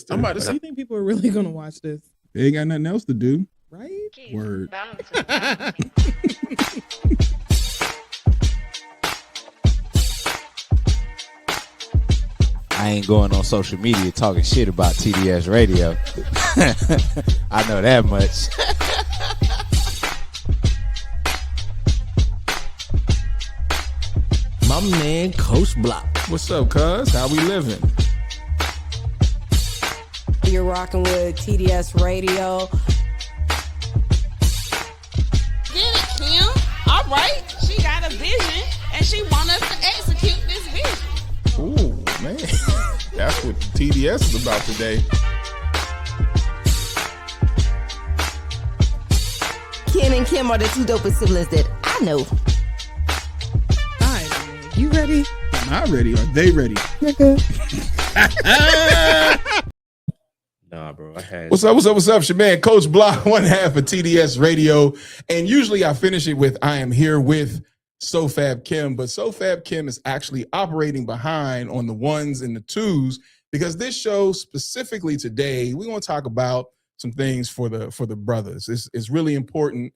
I'm about to say, Do you think people are really gonna watch this? they ain't got nothing else to do. Right? Word. I ain't going on social media talking shit about TDS Radio. I know that much. My man, Coach Block. What's up, cuz? How we living? You're rocking with TDS Radio. Get it, Kim. All right. She got a vision, and she want us to execute this vision. Ooh, man. That's what TDS is about today. Ken and Kim are the two dopest siblings that I know. All right, man. You ready? Am I ready? Are they ready? Nah, bro. I had. What's up? It's your man, Coach Block, one half of TDS Radio. And usually I finish it with, I am here with SoFab Kim, but SoFab Kim is actually operating behind on the ones and the twos because this show specifically today, we're going to talk about some things for the brothers. It's really important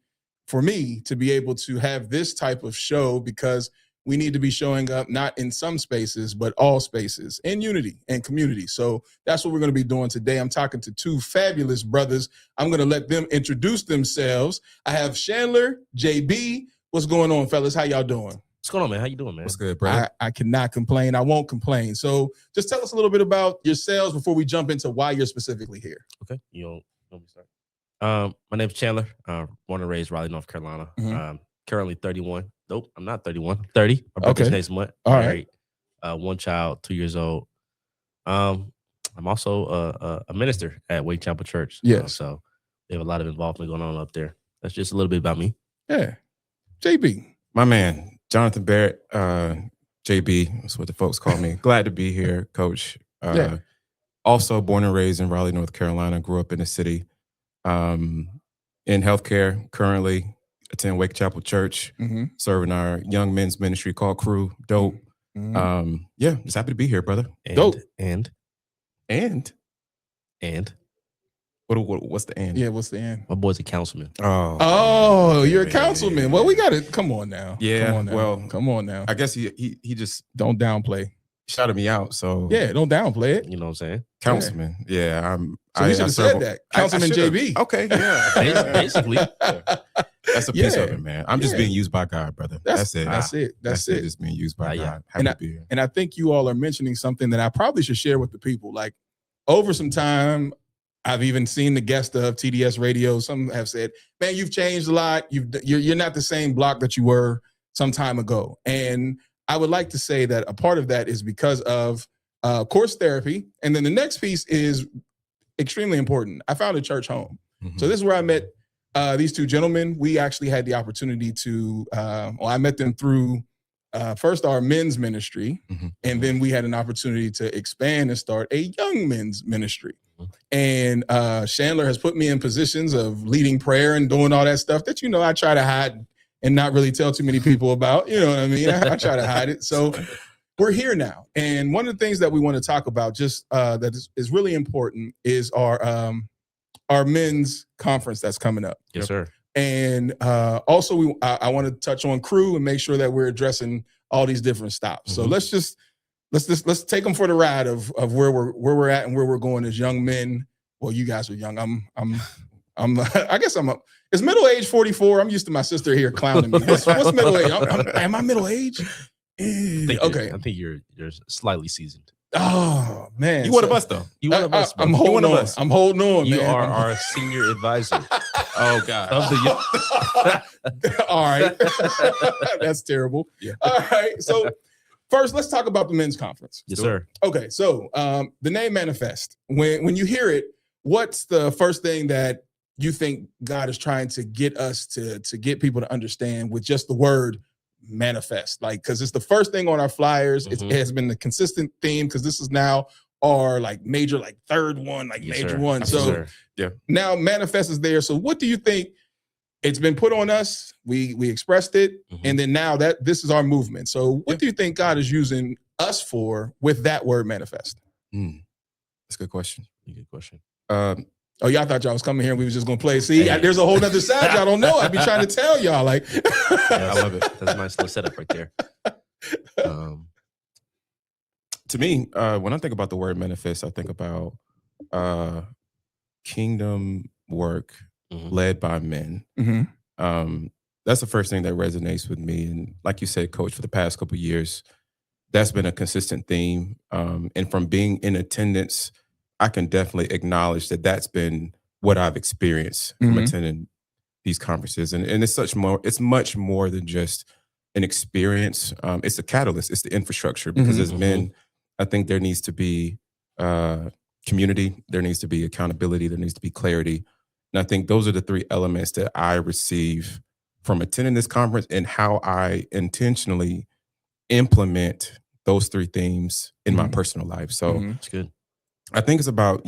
for me to be able to have this type of show because we need to be showing up not in some spaces, but all spaces in unity and community. So that's what we're going to be doing today. I'm talking to two fabulous brothers. I'm going to let them introduce themselves. I have Chandler, JB. What's going on, fellas? How y'all doing? What's going on, man? How you doing, man? What's good, bro? I cannot complain. I won't complain. So just tell us a little bit about yourselves before we jump into why you're specifically here. Okay. You don't want me to start? My name's Chandler. Born and raised Raleigh, North Carolina. Mhm. Currently 31. Nope, I'm not 31. 30. My birthday's next month. All right. Married. One child, 2 years old. I'm also a minister at Wake Chapel Church. Yes. So we have a lot of involvement going on up there. That's just a little bit about me. Yeah. JB. My man, Jonathan Barrett, JB, that's what the folks call me. Glad to be here, Coach. Yeah. Also born and raised in Raleigh, North Carolina. Grew up in the city. In healthcare, currently attend Wake Chapel Church, serving our young men's ministry called Crew. Dope. Yeah, just happy to be here, brother. And, Dope. And What's the end? Yeah, what's the end? my boy's a councilman. Oh, you're a councilman. Well, we got to come on now. Yeah, Come on now. well, Come on now. I guess he just Don't downplay. shouted me out. So Yeah, don't downplay it. You know what I'm saying? councilman. Yeah, So you should have said that. Councilman should've. JB. Okay, yeah. Basically. That's a piece of Yeah. it, man. I'm just Yeah. being used by God, brother. That's it. That's it. That's it. Just being used by Yeah. God. Happy to be here. And I think you all are mentioning something that I probably should share with the people. Like over some time, I've even seen the guest of TDS Radio. Some have said, "Man, you've changed a lot. You're not the same Block that you were some time ago." And I would like to say that a part of that is because of course therapy, and then the next piece is extremely important. I found a church home. Mhm. So this is where I met these two gentlemen. We actually had the opportunity to. I met them through first our men's ministry, Mhm. and then we had an opportunity to expand and start a young men's ministry. And Chandler has put me in positions of leading prayer and doing all that stuff that, I try to hide and not really tell too many people about. You know what I mean? I try to hide it. So we're here now. And one of the things that we want to talk about just that is really important is our men's conference that's coming up. Yes, sir. And also, I want to touch on Crew and make sure that we're addressing all these different stops. So let's take them for the ride of where we're at and where we're going as young men. Well, you guys are young. I'm I guess it's middle age 44. I'm used to my sister here clowning me. What's middle age? Am I middle age? Okay. I think you're slightly seasoned. Oh man, You one of us, though. You one of us, bro. I'm You holding one of on. us. I'm holding on, You man. are our senior advisor Oh, God. of the All right. That's terrible. Yeah. All right. So first, let's talk about the men's conference. Yes, sir. Okay. So the name Manifest, when you hear it, what's the first thing that you think God is trying to get us to get people to understand with just the word manifest? Like, because it's the first thing on our flyers. It has been the consistent theme because this is now our major, third one, Yes, major sir. one. Yes, So sir. now manifest is there. So what do you think? It's been put on us. We expressed it, and then now that this is our movement. So what do you think God is using us for with that word manifest? That's a good question. Good question. Oh, y'all thought y'all was coming here and we was just gonna play. See, there's a whole nother side y'all don't know. I be trying to tell y'all. Like, I love it. That's a nice little setup right there. To me, when I think about the word manifest, I think about kingdom work led by men. That's the first thing that resonates with me. And like you said, Coach, for the past couple of years, that's been a consistent theme. And from being in attendance, I can definitely acknowledge that that's been what I've experienced from attending these conferences. And it's much more than just an experience. It's a catalyst. It's the infrastructure. Because as men, I think there needs to be community. There needs to be accountability. There needs to be clarity. And I think those are the three elements that I receive from attending this conference and how I intentionally implement those three themes in my personal life. So That's good. I think it's about,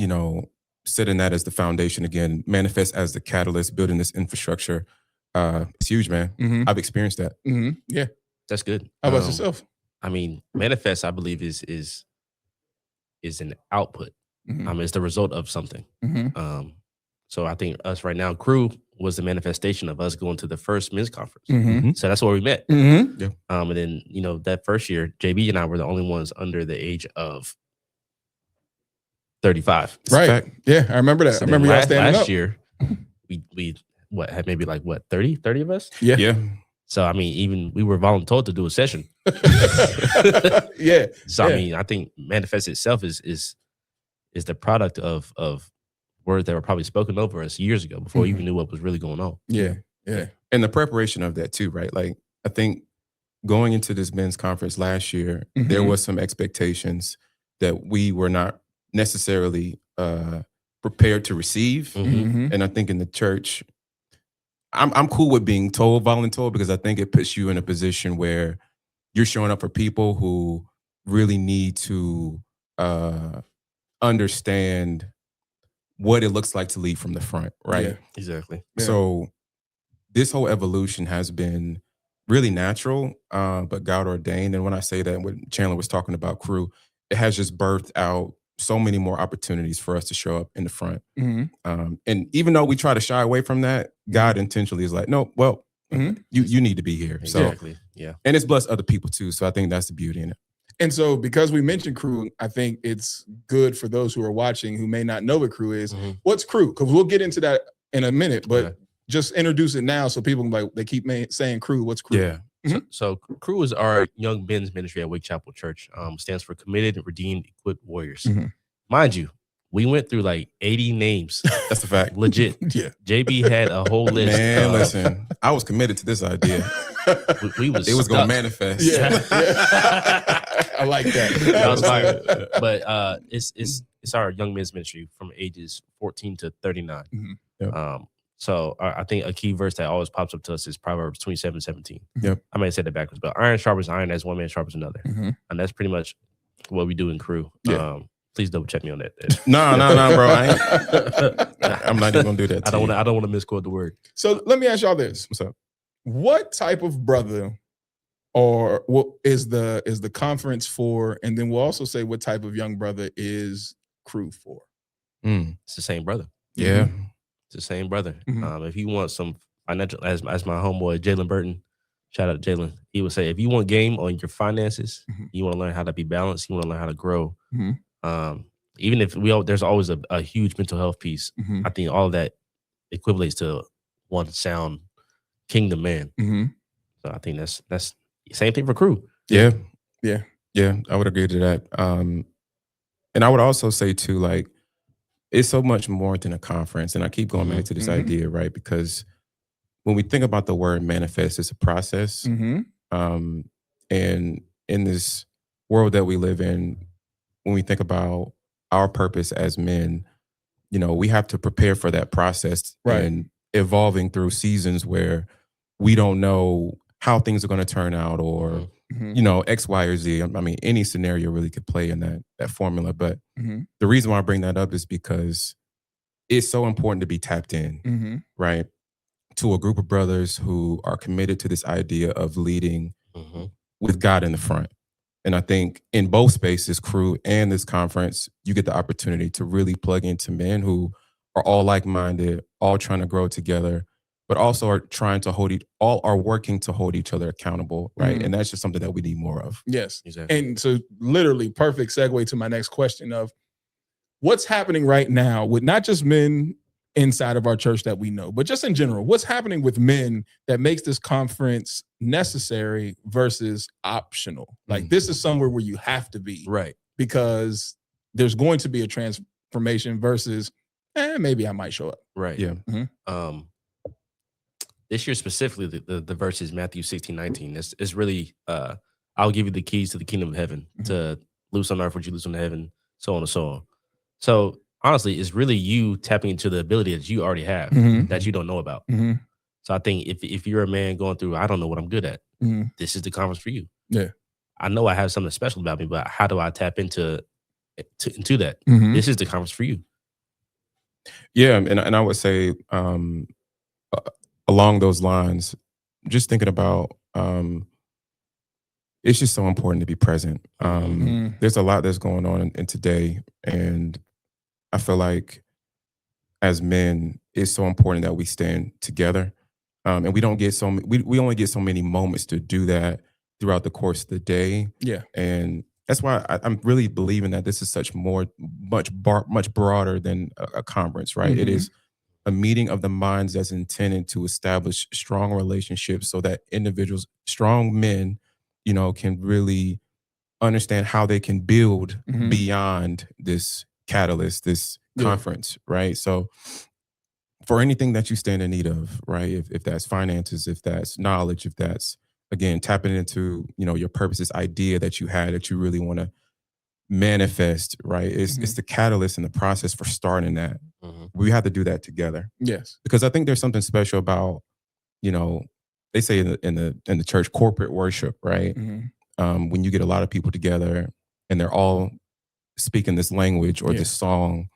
setting that as the foundation again, manifest as the catalyst, building this infrastructure. It's huge, man. I've experienced that. Yeah. That's good. How about yourself? I mean, manifest, I believe, is an output. It's the result of something. So I think us right now, Crew was the manifestation of us going to the first men's conference. So that's where we met. Yeah. And then, that first year, JB and I were the only ones under the age of 35. Right. Yeah, I remember that. So I remember y'all standing last up. year, we had maybe 30 of us? Yeah. Yeah. So I mean, even we were voluntold to do a session. Yeah. So I mean, I think manifest itself is the product of words that were probably spoken over us years ago before we even knew what was really going on. Yeah. Yeah. And the preparation of that too, right? Like, I think going into this men's conference last year, there was some expectations that we were not necessarily prepared to receive. And I think in the church, I'm cool with being told voluntold because I think it puts you in a position where you're showing up for people who really need to understand what it looks like to lead from the front, right? Yeah. Exactly. Yeah. So this whole evolution has been really natural, but God ordained. And when I say that, when Chandler was talking about Crew, it has just birthed out so many more opportunities for us to show up in the front. And even though we try to shy away from that, God intentionally is like, no, well, you need to be here. Exactly. So, yeah. and it's blessed other people too. So I think that's the beauty in it. And so because we mentioned Crew, I think it's good for those who are watching who may not know what Crew is. What's Crew? Because we'll get into that in a minute, but just introduce it now so people they keep saying Crew. What's Crew? Yeah. So Crew is our young men's ministry at Wake Chapel Church. Stands for Committed, Redeemed, Equipped Warriors. Mind you, we went through like 80 names. That's a fact. Legit. Yeah. JB had a whole list. Man, listen, I was committed to this idea. It was going to manifest. Yeah. I like that. That was fire. But it's our young men's ministry from ages 14 to 39. So I think a key verse that always pops up to us is Proverbs 27:17. Yep. I may have said that backwards, but iron sharpens iron as one man sharpens another. And that's pretty much what we do in Crew. Yeah. Please double check me on that. No, bro. I'm not even gonna do that. I don't want to misquote the word. So let me ask y'all this. What's up? What type of brother or what is the conference for? And then we'll also say what type of young brother is Crew for? It's the same brother. Yeah. It's the same brother. If you want some financial, as my homeboy Jalen Burton, shout out to Jalen, he would say, if you want game on your finances, you want to learn how to be balanced, you want to learn how to grow. Even if there's always a huge mental health piece, I think all of that equivalates to one sound kingdom man. So I think that's the same thing for Crew. Yeah. I would agree to that. And I would also say too, like, it's so much more than a conference. And I keep going back to this idea, right? Because when we think about the word manifest, it's a process. And in this world that we live in, when we think about our purpose as men, we have to prepare for that process and evolving through seasons where we don't know how things are going to turn out or, X, Y, or Z. I mean, any scenario really could play in that formula. But the reason why I bring that up is because it's so important to be tapped in, right? To a group of brothers who are committed to this idea of leading with God in the front. And I think in both spaces, crew and this conference, you get the opportunity to really plug into men who are all like-minded, all trying to grow together, but also are trying to all are working to hold each other accountable, right? And that's just something that we need more of. Yes. Exactly. And so literally perfect segue to my next question of what's happening right now with not just men inside of our church that we know, but just in general, what's happening with men that makes this conference necessary versus optional? Like this is somewhere where you have to be, Right. because there's going to be a transformation versus maybe I might show up. Right. Yeah. This year specifically, the verse is Matthew 16:19. It's really, I'll give you the keys to the kingdom of heaven, to loose on earth what you loose on heaven, so on and so on. So honestly, it's really you tapping into the ability that you already have that you don't know about. So I think if you're a man going through, I don't know what I'm good at, this is the conference for you. Yeah. I know I have something special about me, but how do I tap into that? This is the conference for you. Yeah, and I would say along those lines, just thinking about it's just so important to be present. There's a lot that's going on in today, and I feel like as men, it's so important that we stand together, and we don't get we only get so many moments to do that throughout the course of the day. Yeah, and that's why I'm really believing that this is much broader than a conference, right? It is a meeting of the minds that's intended to establish strong relationships so that individuals, strong men, can really understand how they can build beyond this catalyst, this conference, right? So for anything that you stand in need of, right? If that's finances, if that's knowledge, if that's, again, tapping into, your purpose, this idea that you had that you really want to manifest, right? It's the catalyst and the process for starting that. We have to do that together. Yes. Because I think there's something special about, they say in the church, corporate worship, right? When you get a lot of people together and they're all speaking this language or this song,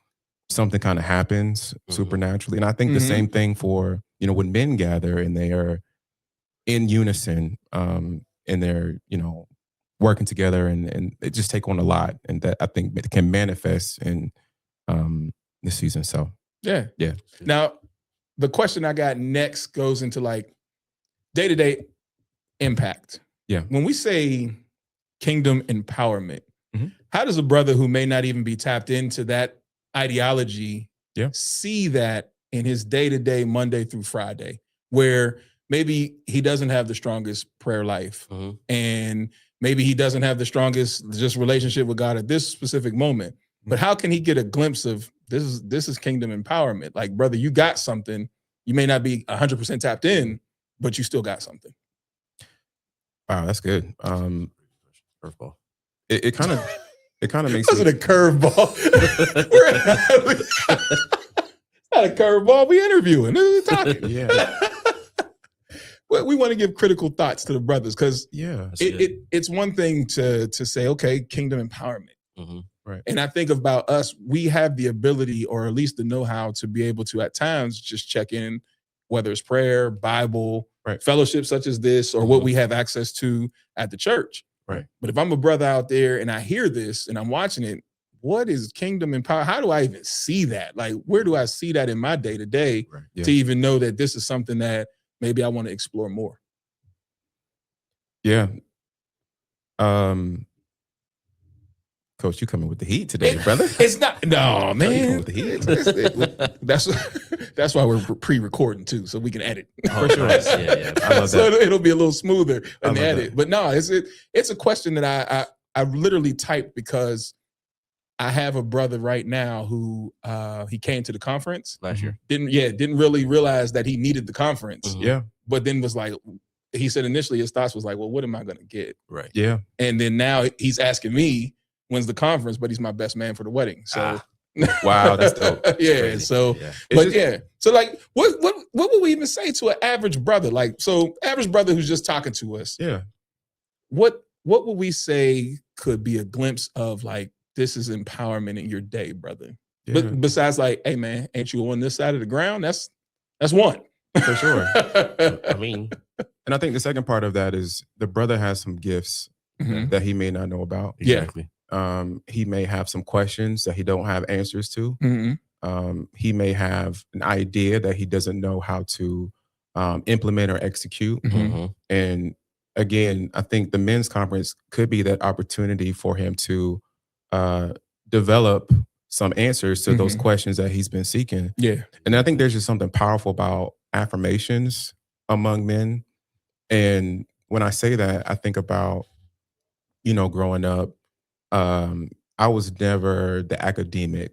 something kind of happens supernaturally. And I think the same thing for, when men gather and they are in unison, and they're, working together and they just take on a lot. And that I think it can manifest in this season. So yeah. Yeah. Now, the question I got next goes into like day-to-day impact. Yeah. When we say kingdom empowerment, how does a brother who may not even be tapped into that ideology see that in his day-to-day, Monday through Friday, where maybe he doesn't have the strongest prayer life and maybe he doesn't have the strongest just relationship with God at this specific moment, but how can he get a glimpse of this is kingdom empowerment? Like, brother, you got something. You may not be 100% tapped in, but you still got something. Wow, that's good. Curveball. It kind of makes Wasn't a curveball. It's not a curveball. We interviewing. We're talking. Yeah. We want to give critical thoughts to the brothers because Yeah. it's one thing to say, okay, kingdom empowerment. Right. And I think about us, we have the ability or at least the know-how to be able to at times just check in, whether it's prayer, Bible, fellowship such as this, or what we have access to at the church. Right. But if I'm a brother out there and I hear this and I'm watching it, what is kingdom empower? How do I even see that? Like, where do I see that in my day-to-day to even know that this is something that maybe I want to explore more? Yeah. Coach, you coming with the heat today, brother. It's not, no, man. With the heat. That's why we're pre-recording too, so we can edit. For sure. Yeah. I love So that. it'll be a little smoother in the love edit. that. But no, it's a question that I literally typed because I have a brother right now who he came to the conference Last year. Didn't really realize that he needed the conference. Yeah. But then was like, he said initially his thoughts was like, well, what am I gonna get? Right. Yeah. And then now he's asking me when's the conference, but he's my best man for the wedding. So Wow, that's dope. yeah. Crazy. So Yeah. but so like what would we even say to an average brother? Like, so average brother who's just talking to us, Yeah. what would we say could be a glimpse of like, this is empowerment in your day, brother? Yeah. But besides like, hey man, ain't you on this side of the ground? That's one. For sure. I mean, And I think the second part of that is the brother has some gifts Mhm. that he may not know about. Exactly. He may have some questions that he don't have answers to. Mhm. He may have an idea that he doesn't know how to implement or execute. Mhm. And again, I think the men's conference could be that opportunity for him to develop some answers to those Mhm. questions that he's been seeking. Yeah. And I think there's just something powerful about affirmations among men. And when I say that, I think about, growing up, I was never the academic.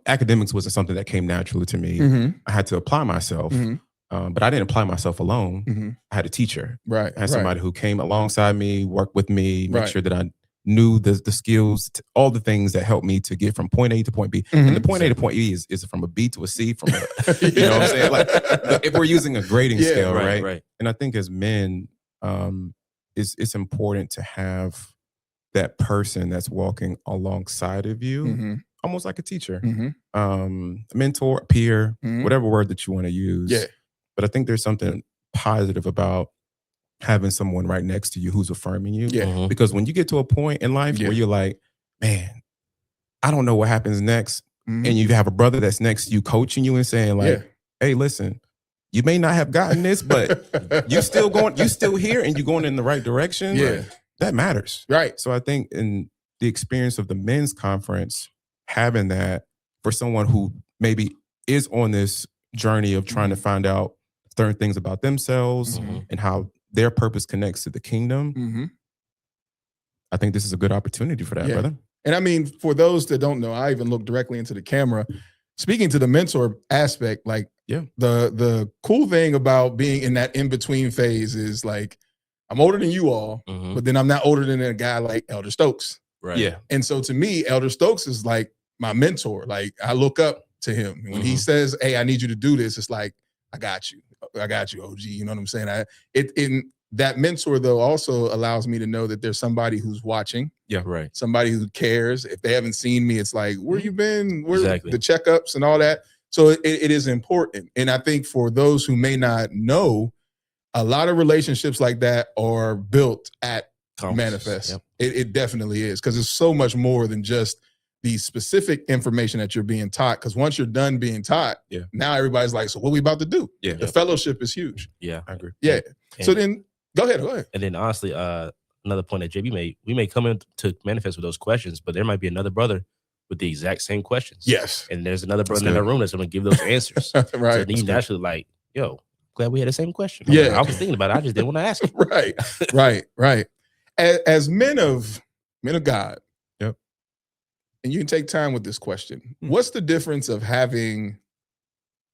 Academics wasn't something that came naturally to me. Mhm. I had to apply myself, Mhm. but I didn't apply myself alone. Mhm. I had a teacher. Right. I had somebody who came alongside me, worked with me, make Right. sure that I knew the skills, all the things that helped me to get from point A to point B. Mhm. And the point A to point E is from a B to a C, from a, you know what I'm saying? Like, if we're using a grading Yeah, scale, right, right? right. And I think as men, it's important to have that person that's walking alongside of you, Mhm. almost like a teacher, Mhm. a mentor, a peer, Mhm. whatever word that you want to use. Yeah. But I think there's something positive about having someone right next to you who's affirming you. Yeah. Mhm. Because when you get to a point in life Yeah. where you're like, man, I don't know what happens next. Mhm. And you have a brother that's next to you coaching you and saying, like, Yeah. hey, listen, you may not have gotten this, but you still here and you're going in the right direction. Yeah. Like, that matters. Right. So I think in the experience of the men's conference, having that for someone who maybe is on this journey of trying to find out certain things about themselves Mhm. and how their purpose connects to the kingdom, Mhm. I think this is a good opportunity for that, Yeah. brother. And I mean, for those that don't know, I even look directly into the camera. Speaking to the mentor aspect, like, Yeah. the cool thing about being in that in-between phase is, like, I'm older than you all, Mhm. but then I'm not older than a guy like Elder Stokes. Right. Yeah. And so to me, Elder Stokes is like my mentor. Like, I look up to him. When he says, hey, I need you to do this, it's like, I got you, OG. You know what I'm saying? That mentor, though, also allows me to know that there's somebody who's watching, Yeah. Right. somebody who cares. If they haven't seen me, it's like, where you been? Where Exactly. the checkups and all that. So it is important. And I think for those who may not know, a lot of relationships like that are built at Conferences. Manifest. Yep. It definitely is, because it's so much more than just the specific information that you're being taught. Because once you're done being taught, Yeah. now everybody's like, so what we about to do? Yeah. The fellowship is huge. Yeah. I agree. Yeah. And- So then go ahead. And then honestly, another point that JB made, we may come in to Manifest with those questions, but there might be another brother with the exact same questions. Yes. And there's another brother That's in the good. room that's going to give those answers. So Right. then you naturally like, yo, glad we had the same question. Yeah. I was thinking about it. I just didn't want to ask it. Right. As men of God. Yep. And you can take time with this question. What's the difference of having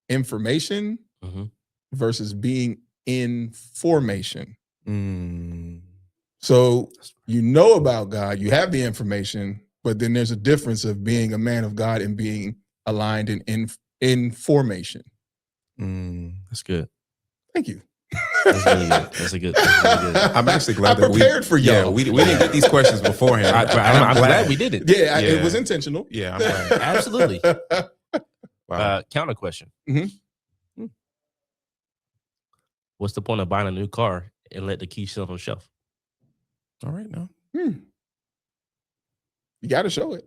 information Mhm. versus being in formation? Mm. So you know about God, you have the information, but then there's a difference of being a man of God and being aligned in formation. That's good. Thank you. That's really good. That's a good. That's really good. I'm actually glad that prepared for y'all. Yeah, we didn't get these questions beforehand. I'm glad we did it. Yeah, it Yeah. was intentional. Yeah, I'm glad. Absolutely. Wow. Counter question. Mhm. What's the point of buying a new car and let the key sit on the shelf? All right, now. You got to show it.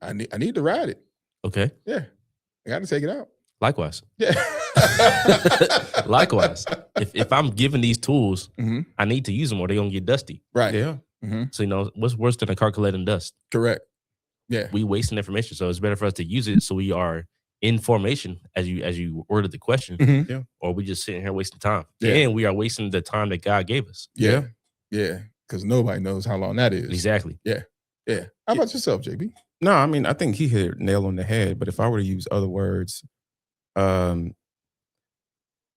I need to ride it. Okay. Yeah, I got to take it out. Likewise. Yeah. Likewise. If I'm given these tools, Mhm. I need to use them or they're gonna get dusty. Right. Yeah. So what's worse than a car collecting dust? Correct. Yeah. We wasting information. So it's better for us to use it so we are in formation as you worded the question, Mhm. Yeah. or we just sitting here wasting time. Yeah. And we are wasting the time that God gave us. Yeah. Because nobody knows how long that is. Exactly. Yeah. How about yourself, JB? No, I mean, I think he hit a nail on the head. But if I were to use other words,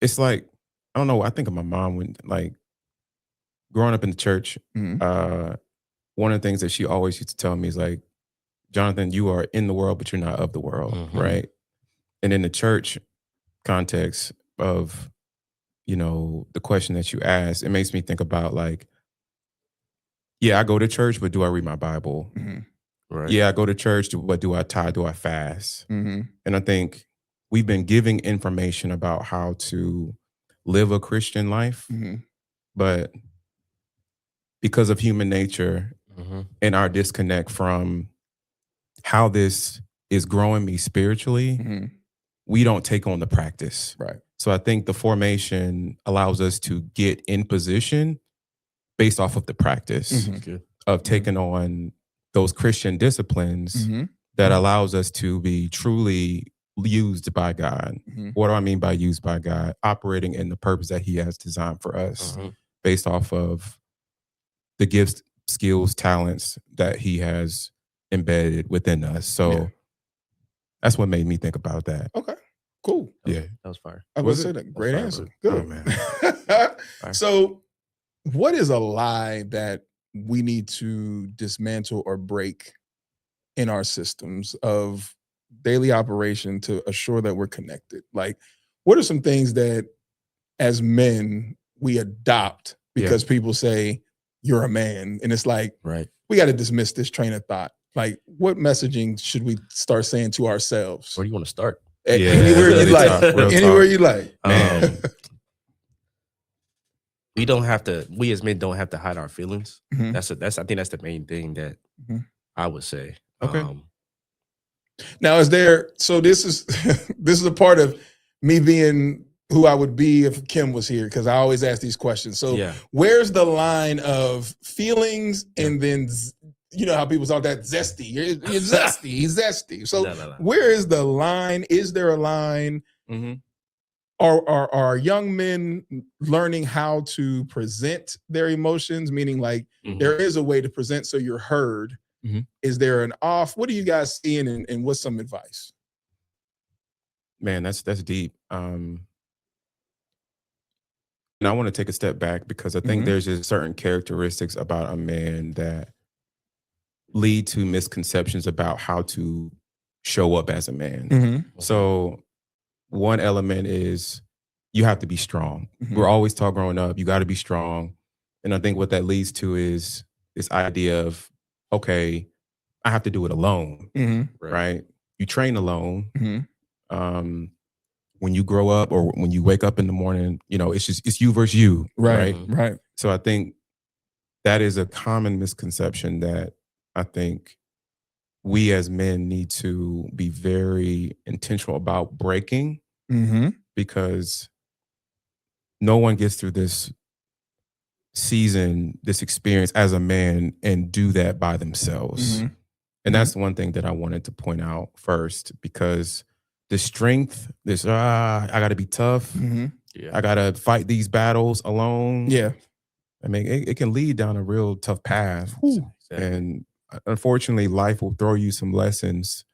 it's like, I don't know. I think of my mom when, like, growing up in the church. Mhm. One of the things that she always used to tell me is like, Jonathan, you are in the world, but you're not of the world, right? And in the church context of, the question that you asked, it makes me think about like, yeah, I go to church, but do I read my Bible? Right. Yeah, I go to church, but do I tithe? Do I fast? Mhm. And I think we've been giving information about how to live a Christian life, Mhm. but because of human nature and our disconnect from how this is growing me spiritually, we don't take on the practice. Right. So I think the formation allows us to get in position based off of the practice of taking on those Christian disciplines that allows us to be truly used by God. What do I mean by used by God? Operating in the purpose that he has designed for us based off of the gifts, skills, talents that he has embedded within us. So that's what made me think about that. Okay. Cool. That was fire. I was say that. Great That's answer. fire, Good. Oh, man. So, what is a lie that we need to dismantle or break in our systems of daily operation to assure that we're connected? Like, what are some things that as men we adopt because people say you're a man, and it's like, Right. we got to dismiss this train of thought. Like, what messaging should we start saying to ourselves? Where do you want to start? Anywhere you like. Anywhere you like. We don't have to. We as men don't have to hide our feelings. Mhm. I think that's the main thing that I would say. Okay. Now, is there? So this is this is a part of me being who I would be if Kim was here, because I always ask these questions. So where's the line of feelings and then you know how people talk that zesty? You're zesty, he's zesty. So where is the line? Is there a line? Are young men learning how to present their emotions? Meaning, like, there is a way to present so you're heard. Is there an off? What are you guys seeing, and what's some advice? Man, that's deep. And I want to take a step back because I think there's just certain characteristics about a man that lead to misconceptions about how to show up as a man. So one element is you have to be strong. We're always taught growing up, you got to be strong. And I think what that leads to is this idea of, okay, I have to do it alone, right? You train alone. When you grow up or when you wake up in the morning, you know, it's you versus you, right? So I think that is a common misconception that I think we as men need to be very intentional about breaking, because no one gets through this season, this experience as a man and do that by themselves. And that's the one thing that I wanted to point out first, because the strength, this, I got to be tough. I got to fight these battles alone. I mean, it can lead down a real tough path. And unfortunately, life will throw you some lessons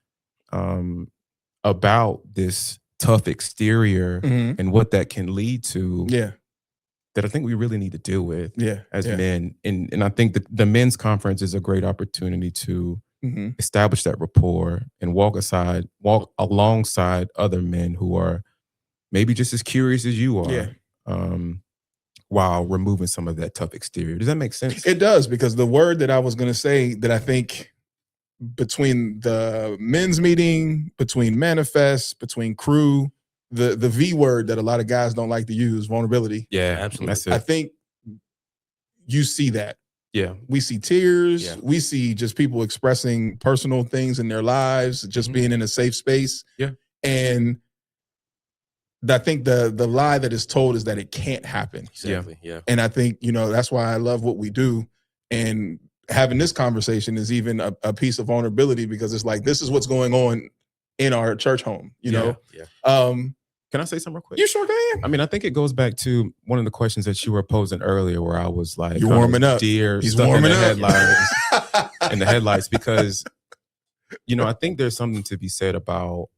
about this tough exterior and what that can lead to. That I think we really need to deal with as men. And I think that the men's conference is a great opportunity to establish that rapport and walk alongside other men who are maybe just as curious as you are, while removing some of that tough exterior. Does that make sense? It does, because the word that I was going to say that I think between the men's meeting, between Manifest, between Crew, the V word that a lot of guys don't like to use, vulnerability. Yeah, absolutely. That's it. I think you see that. Yeah. We see tears. We see just people expressing personal things in their lives, just being in a safe space. And I think the lie that is told is that it can't happen. And I think, you know, that's why I love what we do. And having this conversation is even a piece of vulnerability, because it's like, this is what's going on in our church home, you know? Can I say something real quick? You sure can. I mean, I think it goes back to one of the questions that you were posing earlier, where I was like, you're warming up. He's warming up. In the headlights, because, you know, I think there's something to be said about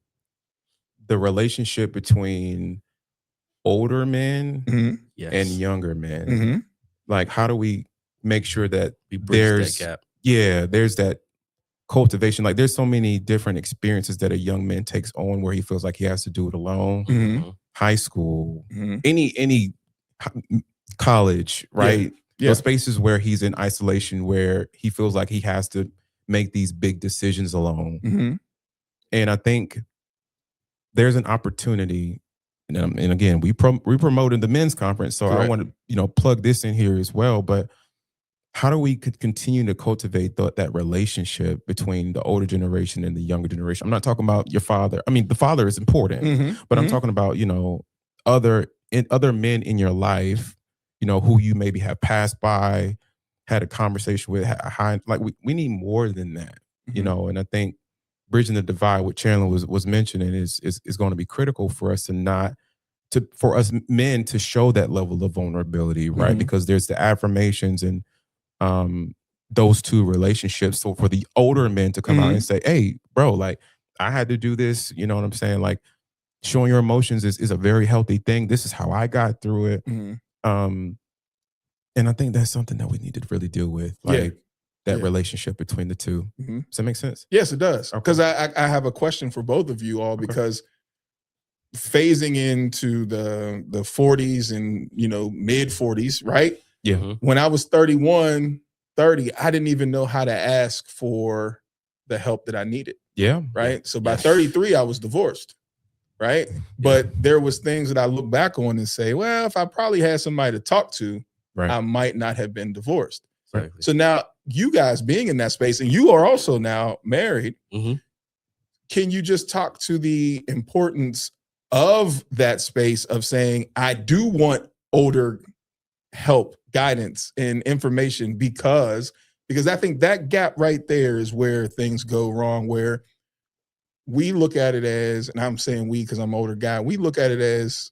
the relationship between older men and younger men. Like, how do we make sure that there's that gap? There's that cultivation. Like, there's so many different experiences that a young man takes on where he feels like he has to do it alone. High school, any college, right? Those spaces where he's in isolation, where he feels like he has to make these big decisions alone. And I think there's an opportunity, and again, we promoted the men's conference, so I want to, you know, plug this in here as well. But how do we could continue to cultivate that relationship between the older generation and the younger generation? I'm not talking about your father. I mean, the father is important, but I'm talking about, other men in your life, who you maybe have passed by, had a conversation with, like we need more than that, and I think bridging the divide, what Chandler was mentioning is going to be critical for us for us men to show that level of vulnerability, right? Because there's the affirmations and those two relationships. So for the older men to come out and say, hey, bro, like I had to do this, you know what I'm saying? Like showing your emotions is a very healthy thing. This is how I got through it. And I think that's something that we need to really deal with. Like that relationship between the two. Does that make sense? Yes, it does. Because I have a question for both of you all, because phasing into the 40s and, mid 40s, right? Yeah. When I was 30, I didn't even know how to ask for the help that I needed. Yeah. Right. So by 33, I was divorced. Right. But there was things that I look back on and say, well, if I probably had somebody to talk to, I might not have been divorced. Right. So now you guys being in that space, and you are also now married, can you just talk to the importance of that space of saying, I do want older help, guidance, and information, because I think that gap right there is where things go wrong, where we look at it as, and I'm saying we because I'm an older guy, we look at it as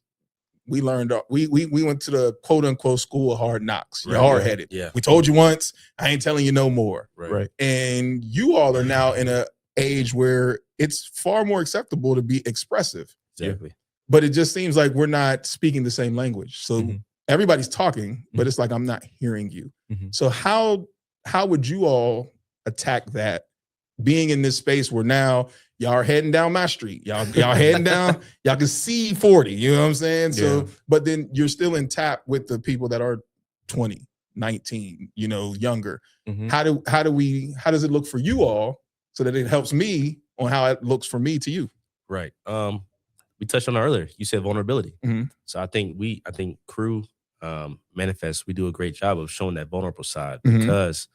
we learned, we went to the quote unquote school of hard knocks. You're hard headed. Yeah. We told you once, I ain't telling you no more. Right. And you all are now in an age where it's far more acceptable to be expressive. Exactly. But it just seems like we're not speaking the same language. So everybody's talking, but it's like, I'm not hearing you. So how would you all attack that, being in this space where now y'all are heading down my street, y'all heading down, y'all can see 40, you know what I'm saying? So, but then you're still in tap with the people that are 20, 19, younger. How does it look for you all so that it helps me on how it looks for me to you? Right. We touched on it earlier. You said vulnerability. So I think Crew Manifest, we do a great job of showing that vulnerable side, because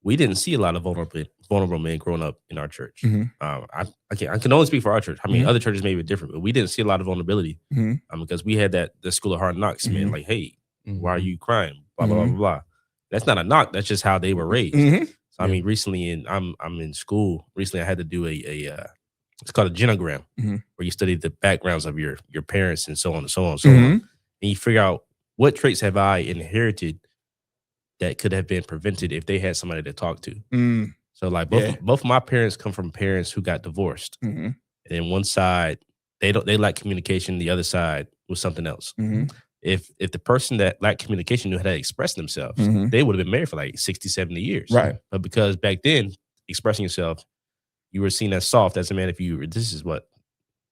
we didn't see a lot of vulnerable men growing up in our church. I can only speak for our church. I mean, other churches may be different, but we didn't see a lot of vulnerability because we had the school of hard knocks, man. Like, hey, why are you crying? Blah, blah, blah, blah. That's not a knock. That's just how they were raised. So, I mean, recently, I'm in school. Recently, I had to do it's called a genogram, where you study the backgrounds of your parents and so on and so on and so on. And you figure out, what traits have I inherited that could have been prevented if they had somebody to talk to? So like both of my parents come from parents who got divorced. And then one side, they lack communication. The other side was something else. If the person that lacked communication knew how to express themselves, they would have been married for like 60, 70 years. Right. But because back then, expressing yourself, you were seen as soft as a man. This is what,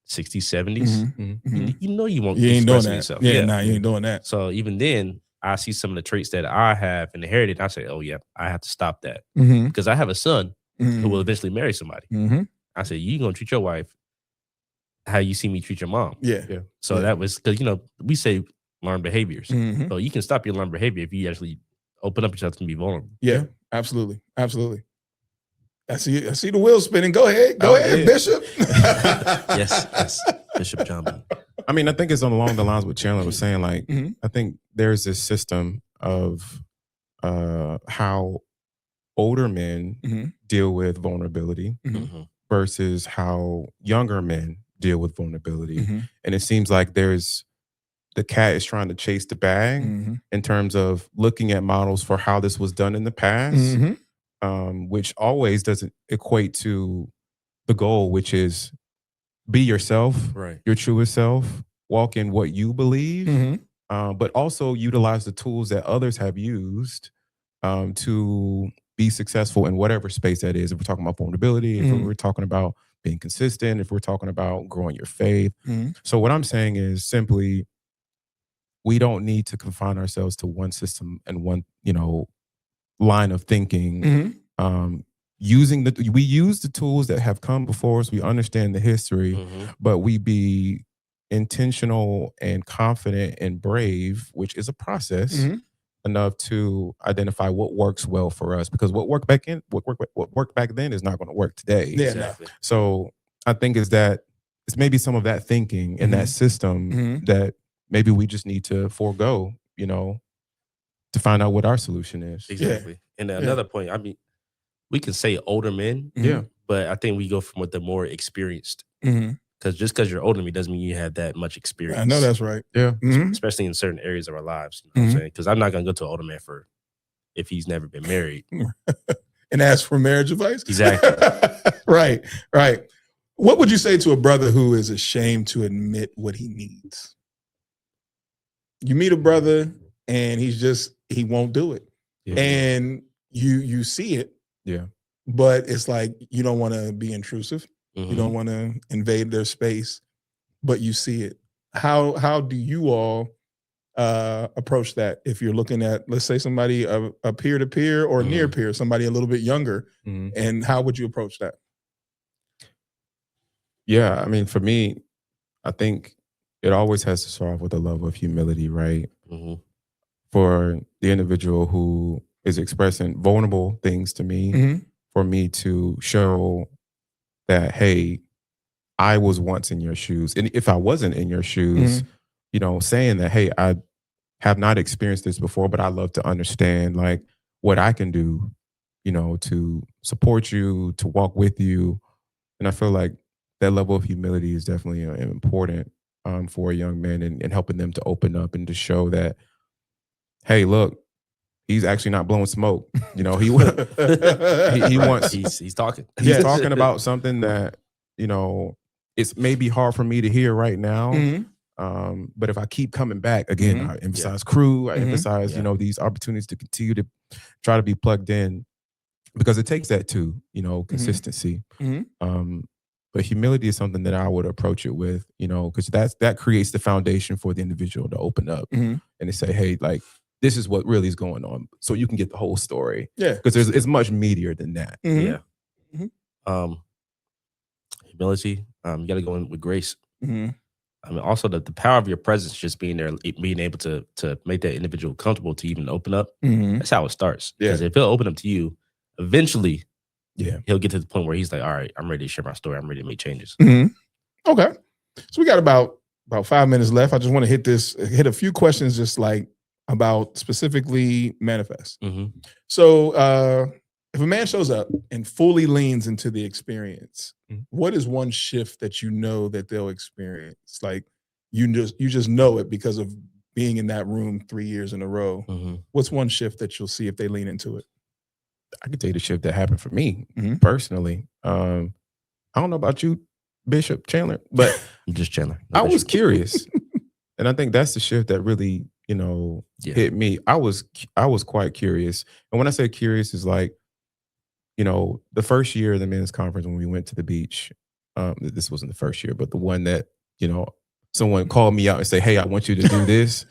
60s, 70s? You won't be expressing yourself. You ain't doing that. So even then, I see some of the traits that I have inherited. I say, oh, yeah, I have to stop that. Because I have a son who will eventually marry somebody. I say, you going to treat your wife how you see me treat your mom. So that was, because, we say learned behaviors. So you can stop your learned behavior if you actually open up yourself and be vulnerable. Yeah, absolutely. Absolutely. I see the wheels spinning. Go ahead, Bishop. yes, Bishop John B. I mean, I think it's along the lines what Chandler was saying. Like, I think there's this system of how older men deal with vulnerability versus how younger men deal with vulnerability. And it seems like the cat is trying to chase the bag in terms of looking at models for how this was done in the past. Which always doesn't equate to the goal, which is be yourself, your truest self, walk in what you believe, but also utilize the tools that others have used to be successful in whatever space that is. If we're talking about vulnerability, if we're talking about being consistent, if we're talking about growing your faith. So what I'm saying is simply, we don't need to confine ourselves to one system and one, line of thinking. We use the tools that have come before us. We understand the history, but we be intentional and confident and brave, which is a process, enough to identify what works well for us, because what worked back then is not going to work today. Yeah, Exactly. So I think it's maybe some of that thinking and that system that maybe we just need to forego, to find out what our solution is. Exactly. And another point, I mean, we can say older men, but I think we go from with the more experienced. Because just because you're older than me doesn't mean you have that much experience. I know that's right. Yeah. Especially in certain areas of our lives. You know what I'm saying? Because I'm not going to go to an older man if he's never been married. And ask for marriage advice? Exactly. Right. What would you say to a brother who is ashamed to admit what he needs? You meet a brother and he won't do it. Yeah. And you see it. Yeah. But it's like you don't want to be intrusive. You don't want to invade their space, but you see it. How do you all approach that if you're looking at, let's say, somebody a peer-to-peer or near peer, somebody a little bit younger, and how would you approach that? Yeah, I mean, for me, I think it always has to start off with a level of humility, right? For the individual who is expressing vulnerable things to me, for me to show that, hey, I was once in your shoes. And if I wasn't in your shoes, saying that, hey, I have not experienced this before, but I love to understand like what I can do, to support you, to walk with you. And I feel like that level of humility is definitely important for a young man, and helping them to open up and to show that, hey, look, he's actually not blowing smoke. He wants. He's talking. He's talking about something that it's maybe hard for me to hear right now. But if I keep coming back again, I emphasize crew. I emphasize these opportunities to continue to try to be plugged in, because it takes that too. Consistency. But humility is something that I would approach it with. Because that creates the foundation for the individual to open up and to say, hey, like, this is what really is going on, so you can get the whole story. Yeah, because it's much meatier than that. Yeah. Humility. You got to go in with grace. I mean, also the power of your presence, just being there, being able to make that individual comfortable to even open up. That's how it starts. Because if he'll open up to you, eventually, he'll get to the point where he's like, all right, I'm ready to share my story. I'm ready to make changes. Okay, so we got about 5 minutes left. I just want to hit a few questions, just like about specifically manifest. So if a man shows up and fully leans into the experience, what is one shift that that they'll experience? Like you just know it because of being in that room 3 years in a row. What's one shift that you'll see if they lean into it? I can tell you the shift that happened for me personally. I don't know about you, Bishop Chandler, but I'm just Chandler. I was curious. And I think that's the shift that really, hit me. I was quite curious. And when I say curious, is like, the first year of the men's conference when we went to the beach, this wasn't the first year, but the one that, someone called me out and say, hey, I want you to do this.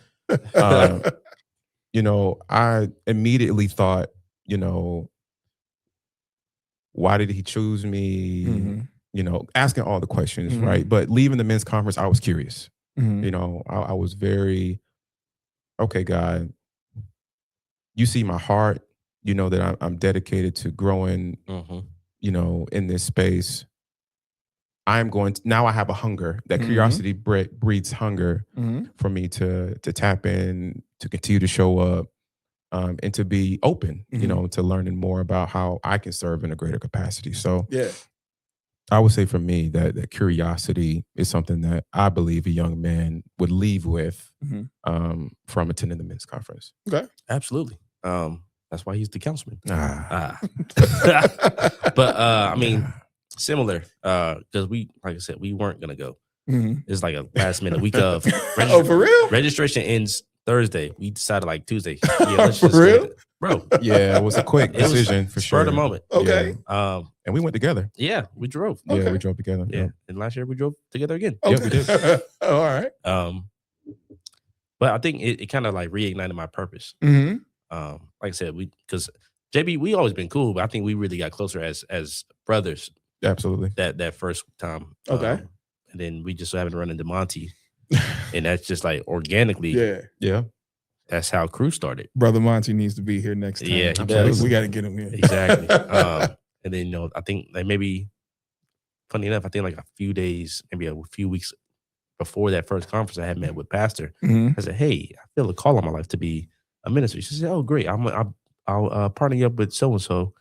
I immediately thought, why did he choose me? Asking all the questions, right? But leaving the men's conference, I was curious. I was very, okay, God, you see my heart. You know that I'm dedicated to growing, in this space. Now I have a hunger. That curiosity breeds hunger for me to tap in, to continue to show up, and to be open, to learning more about how I can serve in a greater capacity. So I would say for me that curiosity is something that I believe a young man would leave with from attending the men's conference. Okay. Absolutely. That's why he's the councilman. But I mean, similar, because we, like I said, we weren't gonna go. It's like a last minute week of oh, for real? Registration ends Thursday. We decided like Tuesday. Yeah, let's for just real, bro. Yeah, it was a quick decision for sure. Spur of the moment. Okay. Yeah. And we went together. Yeah, we drove. Yeah, we drove together. Yeah, and last year we drove together again. Okay. Yeah, we did. Oh, all right. But I think it kind of like reignited my purpose. Like I said, because JB, we always been cool, but I think we really got closer as brothers. Absolutely. That first time. Okay. And then we just so happened to run into Monty. And that's just like organically. Yeah. that's how Crew started. Brother Monty needs to be here next time. Yeah, he does. We got to get him here. Exactly. And then, I think like maybe, funny enough, I think like a few days, maybe a few weeks before that first conference, I had met with Pastor. I said, "Hey, I feel a call on my life to be a minister." She said, "Oh, great! I'll partner you up with so and so."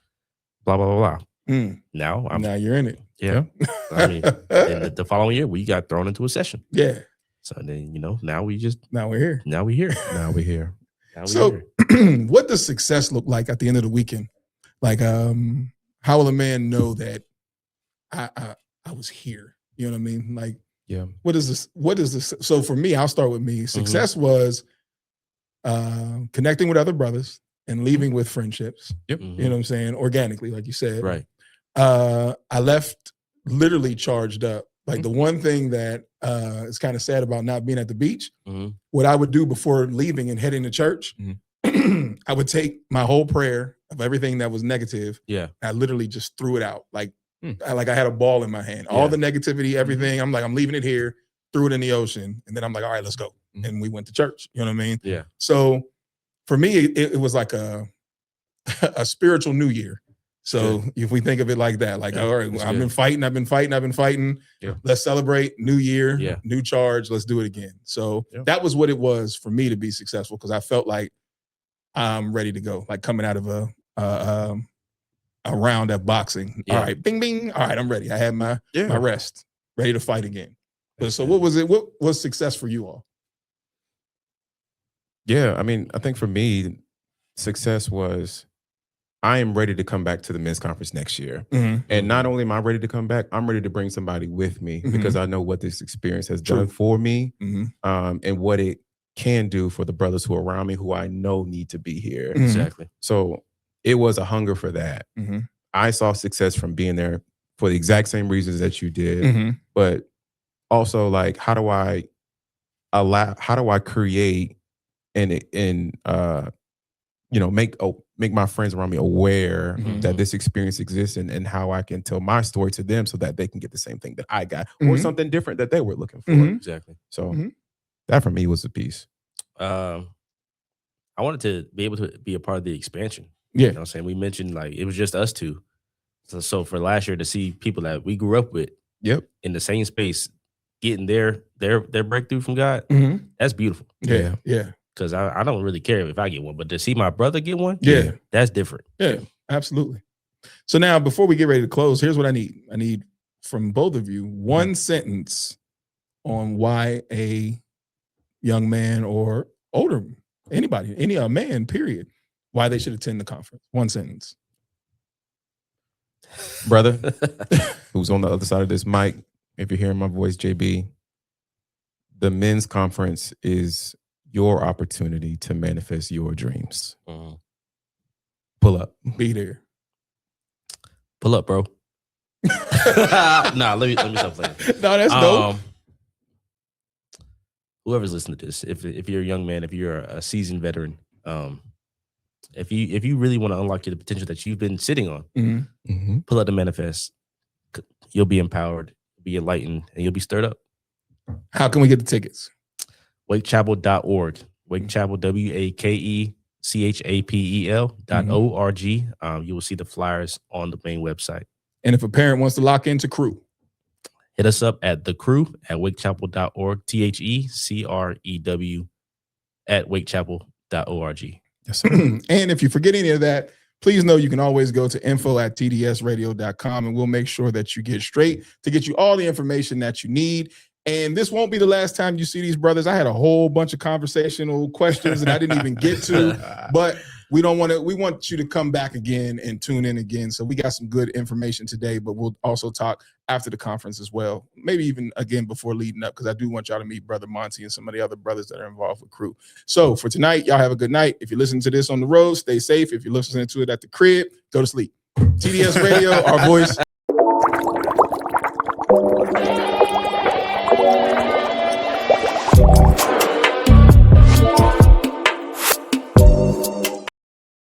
Blah blah blah blah. Now you're in it. Yeah. I mean, and the following year we got thrown into a session. Yeah. So then now we're here. Now we're here. So, what does success look like at the end of the weekend? Like, how will a man know that I was here? You know what I mean? Like, yeah. What is this? So for me, I'll start with me. Success was connecting with other brothers and leaving with friendships. Yep. You know what I'm saying? Organically, like you said. Right. I left literally charged up. Like the one thing that is kind of sad about not being at the beach, what I would do before leaving and heading to church, I would take my whole prayer of everything that was negative. Yeah. I literally just threw it out. Like I had a ball in my hand. All the negativity, everything. I'm like, I'm leaving it here, threw it in the ocean. And then I'm like, all right, let's go. And we went to church. You know what I mean? Yeah. So for me, it was like a spiritual new year. So if we think of it like that, like, all right, I've been fighting. Yeah. Let's celebrate new year, Yeah. new charge. Let's do it again. So that was what it was for me to be successful, because I felt like I'm ready to go, like coming out of a round of boxing. Yeah. All right, bing, bing. All right, I'm ready. I had my rest, ready to fight again. But so what was it? What was success for you all? Yeah, I mean, I think for me, success was I am ready to come back to the men's conference next year. And not only am I ready to come back, I'm ready to bring somebody with me because I know what this experience has done for me and what it can do for the brothers who are around me, who I know need to be here. Exactly. So it was a hunger for that. I saw success from being there for the exact same reasons that you did, but also like, how do I create and make my friends around me aware that this experience exists and how I can tell my story to them so that they can get the same thing that I got or something different that they were looking for. Exactly. So that for me was a piece. I wanted to be able to be a part of the expansion. Yeah. You know what I'm saying? We mentioned like it was just us two. So for last year to see people that we grew up with in the same space getting their breakthrough from God, that's beautiful. Yeah. Because I don't really care if I get one, but to see my brother get one, that's different. Yeah, absolutely. So now, before we get ready to close, here's what I need. I need from both of you one sentence on why a young man or older, anybody, any man, period, why they should attend the conference. One sentence. Brother, who's on the other side of this mic, if you're hearing my voice, JB, the men's conference is your opportunity to manifest your dreams. Pull up. Be there. Pull up, bro. Nah, let me stop playing. No, that's dope. Whoever's listening to this, if you're a young man, if you're a seasoned veteran, if you really want to unlock the potential that you've been sitting on, pull out the manifest. You'll be empowered, be enlightened, and you'll be stirred up. How can we get the tickets? WakeChapel.org. WakeChapel, WakeChapel.org. You will see the flyers on the main website. And if a parent wants to lock into Crew, hit us up at the Crew at WakeChapel.org. THECREW at WakeChapel.org. Yes, sir. And if you forget any of that, please know you can always go to info@tdsradio.com and we'll make sure that you get straight to get you all the information that you need. And this won't be the last time you see these brothers. I had a whole bunch of conversational questions that I didn't even get to, but we want you to come back again and tune in again. So we got some good information today, but we'll also talk after the conference as well. Maybe even again before leading up, because I do want y'all to meet Brother Monty and some of the other brothers that are involved with Crew. So for tonight, y'all have a good night. If you're listening to this on the road, stay safe. If you're listening to it at the crib, go to sleep. TDS Radio, our voice